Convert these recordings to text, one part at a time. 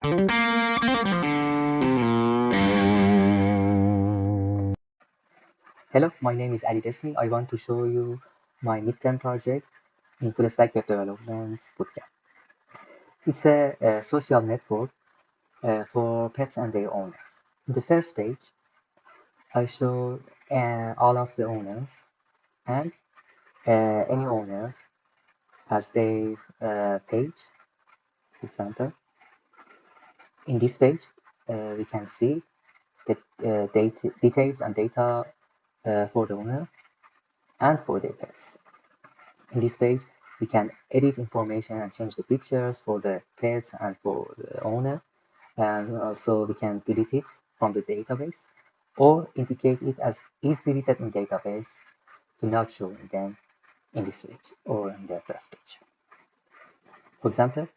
Hello, my name is Ali Besmi. I want to show you my midterm project in Full-Stack Web Development Bootcamp. It's a social network for pets and their owners. In the first page, I show all of the owners, and any owners has their page. For example, in this page, we can see the details and data for the owner and for their pets. In this page, we can edit information and change the pictures for the pets and for the owner, and also we can delete it from the database or indicate it as is deleted in database to not showing them in this page or in the first page. For example,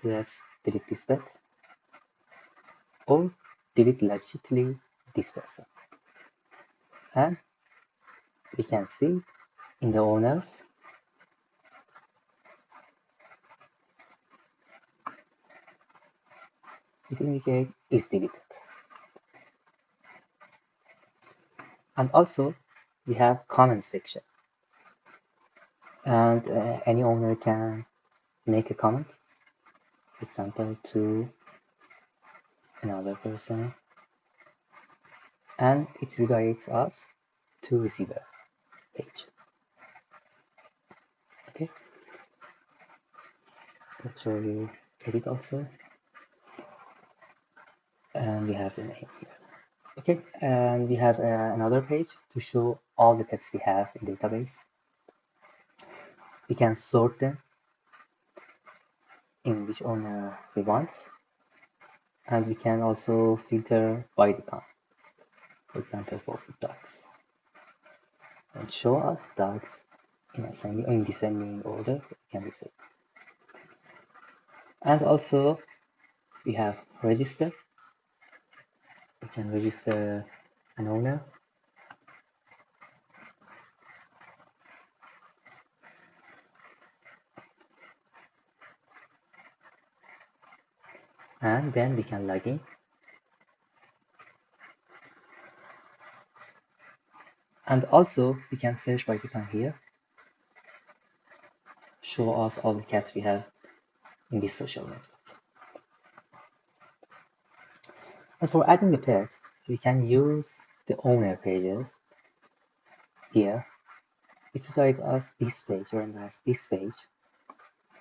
let's delete this pet or delete logically this person, and we can see in the owners it indicates is deleted. And also we have comment section, and any owner can make a comment, for example, to another person, and it redirects us to receiver page. Okay, let's show you edit also, and we have the name here. Okay, and we have another page to show all the pets we have in database. We can sort them in which owner we want, and we can also filter by the time, for example, for dogs, and show us dogs in descending order, can be said. And also we have register. We can register an owner, and then we can log in. And also we can search by button here, show us all the cats we have in this social network. And for adding a pet, we can use the owner pages here. It will take us this page or this page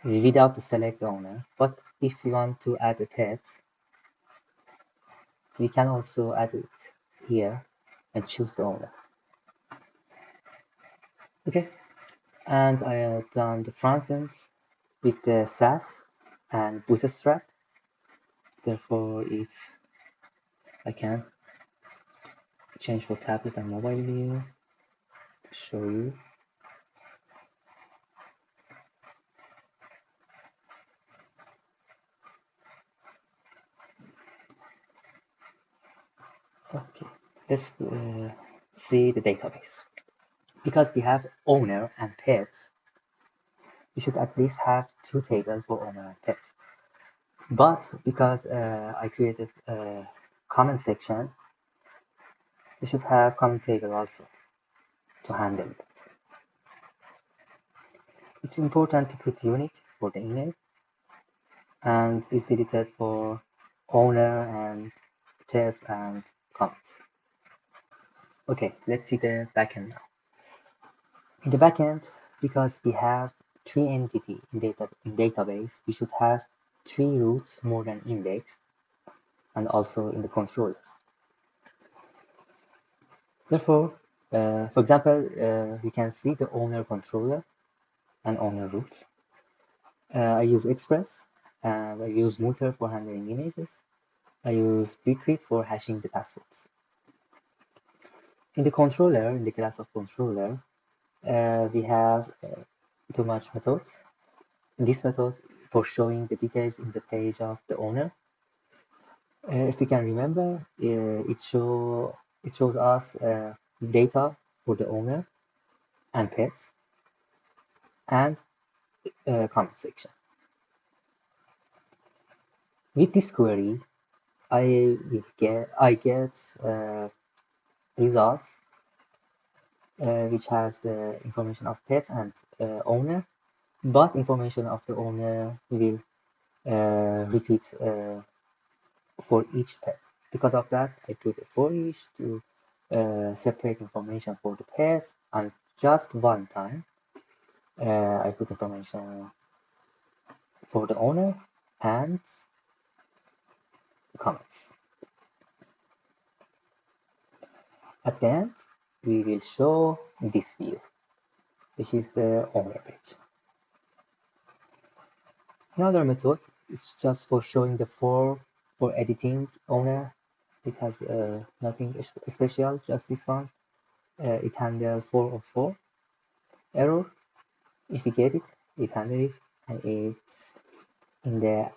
without the select owner. But if we want to add a pet, we can also add it here and choose the owner. Okay, and I have done the front end with the SAS and Bootstrap. Therefore, I can change for tablet and mobile view to show you. Okay, let's see the database. Because we have owner and pets, we should at least have two tables for owner and pets. But because I created a comment section, we should have comment table also to handle it. It's important to put unique for the email, and is deleted for owner and pet and comment. Okay, let's see the backend now. In the backend, because we have three entities in database, we should have three routes more than index, and also in the controllers. Therefore, for example, we can see the owner controller and owner route. I use Express, and I use Mutter for handling images. I use Bcrypt for hashing the passwords. In the controller, in the class of controller, we have too much methods. This method for showing the details in the page of the owner. If you can remember, it shows us data for the owner and pets and comment section. With this query, I get results which has the information of pet and owner, but information of the owner will repeat for each pet. Because of that, I put a for each to separate information for the pets, and just one time I put information for the owner and comments. At the end, we will show this view, which is the owner page. Another method is just for showing the for editing owner. It has nothing special, just this one. It handles 404 error. If we get it, it handles it, and it's in the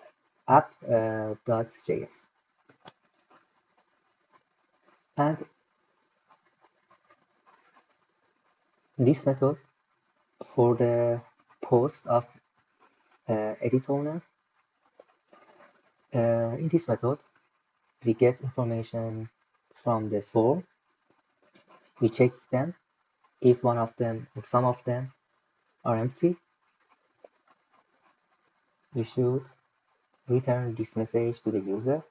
app.js. And this method for the post of edit owner. In this method, we get information from the for. We check them. If one of them or some of them are empty, we should return this message to the user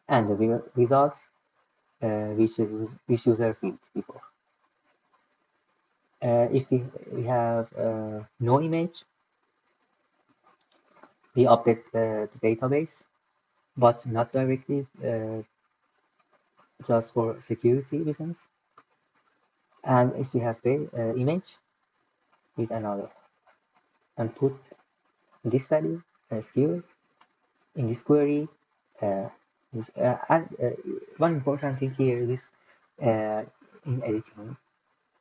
and the results which user filled before. If we have no image, we update the database, but not directly, just for security reasons. And if we have the image with another, and put this value skill in this query. And one important thing here is in editing,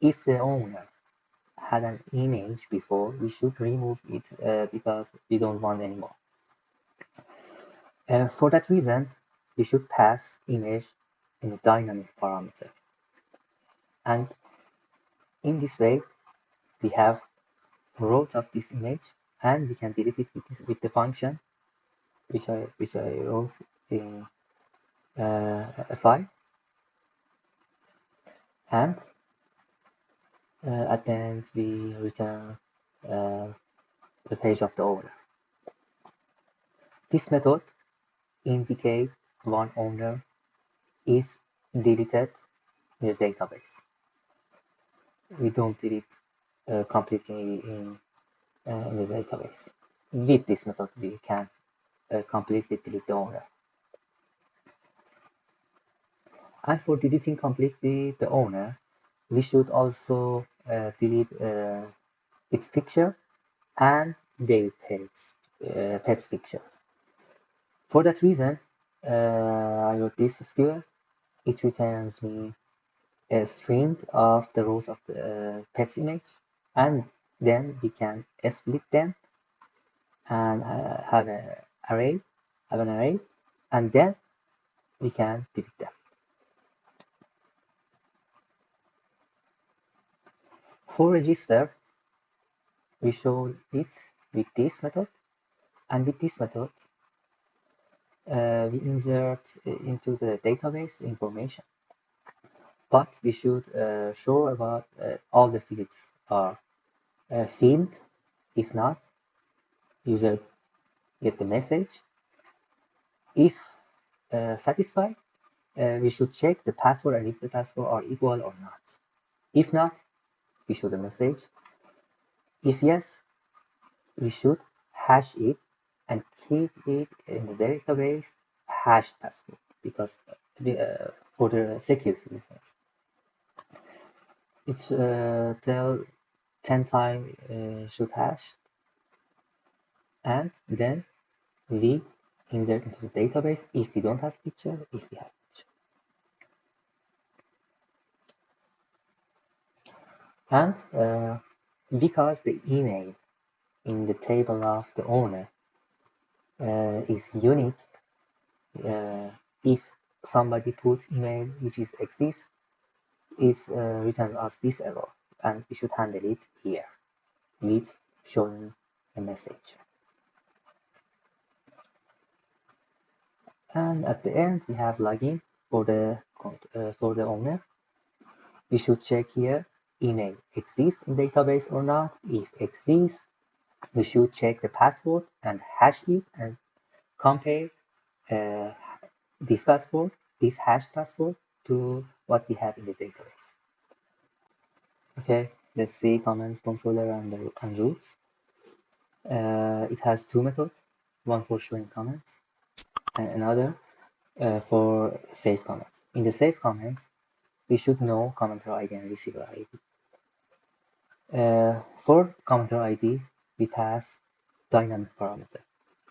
if the owner had an image before, we should remove it because we don't want anymore. For that reason, we should pass image in a dynamic parameter. And in this way, we have rows of this image, and we can delete it with the function which I wrote in a file. And at the end, we return the page of the owner. This method indicates one owner is deleted in the database. We don't delete completely in the database. With this method, we can completely delete the owner. And for deleting completely the owner, we should also delete its picture and their pet's pictures. For that reason, I wrote this skill. It returns me a string of the rows of the pet's image, and then we can split them and have an array, and then we can delete them. For register, we show it with this method, and with this method, we insert into the database information. But we should show about all the fields are filled. If not, user get the message. If satisfied, we should check the password and if the password are equal or not. If not, we show the message. If yes, we should hash it and keep it in the database hashed password because for the security reasons. It's tell 10 times should hash, and then we insert into the database if we don't have picture, if we have picture. And because the email in the table of the owner is unique, if somebody put email which is exists, it returns us this error, and we should handle it here with showing a message. And at the end, we have login for the owner. We should check here email exists in database or not. If exists, we should check the password and hash it and compare uh, this password, this hash password, to what we have in the database. Okay, let's see comments controller and routes. It has two methods, one for showing comments and another for save comments. In the save comments, we should know commenter ID and receiver ID. For commenter ID, we pass dynamic parameter,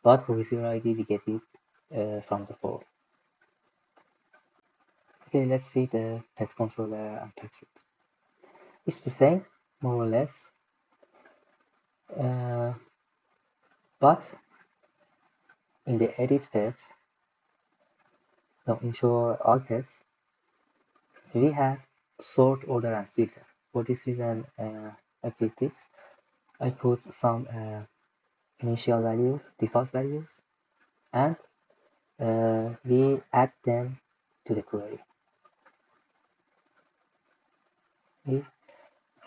but for receiver ID, we get it from the for. Okay, let's see the pet controller and pet root. It's the same, more or less, but in the edit pet, no, in show all pets, we have sort, order, and filter. For this reason, I put this. I put some initial values, default values, and we add them to the query.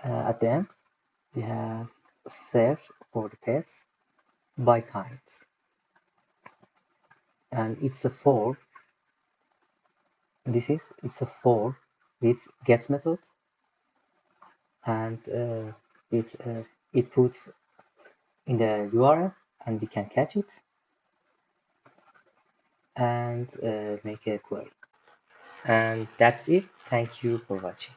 At the end, we have search for the pets by kind, and it's a for. It's a for with get method, and it puts in the URL, and we can catch it and make a query. And that's it. Thank you for watching.